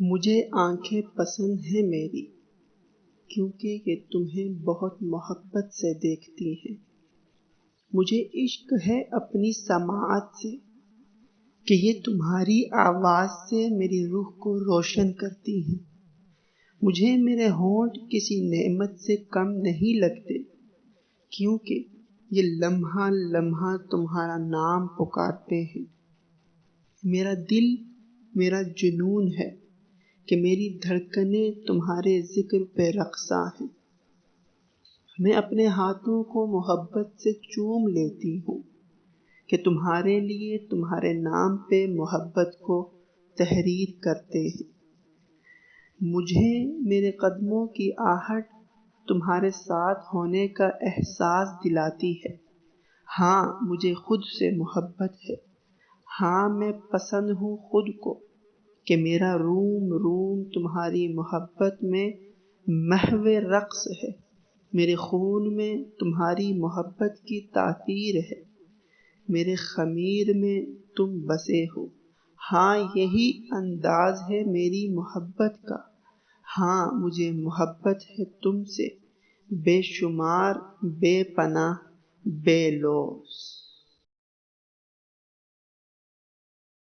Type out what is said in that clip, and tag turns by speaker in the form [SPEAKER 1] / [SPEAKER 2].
[SPEAKER 1] مجھے آنکھیں پسند ہیں میری، کیونکہ یہ تمہیں بہت محبت سے دیکھتی ہیں۔ مجھے عشق ہے اپنی سماعت سے، کہ یہ تمہاری آواز سے میری روح کو روشن کرتی ہیں۔ مجھے میرے ہونٹ کسی نعمت سے کم نہیں لگتے، کیونکہ یہ لمحہ لمحہ تمہارا نام پکارتے ہیں۔ میرا دل میرا جنون ہے کہ میری دھڑکنیں تمہارے ذکر پہ رقصاں ہیں۔ میں اپنے ہاتھوں کو محبت سے چوم لیتی ہوں کہ تمہارے لیے تمہارے نام پہ محبت کو تحریر کرتے ہیں۔ مجھے میرے قدموں کی آہٹ تمہارے ساتھ ہونے کا احساس دلاتی ہے۔ ہاں، مجھے خود سے محبت ہے۔ ہاں، میں پسند ہوں خود کو کہ میرا روم روم تمہاری محبت میں محو رقص ہے۔ میرے خون میں تمہاری محبت کی تاثیر ہے۔ میرے خمیر میں تم بسے ہو۔ ہاں، یہی انداز ہے میری محبت کا۔ ہاں، مجھے محبت ہے تم سے، بے شمار، بے پناہ، بے لوث۔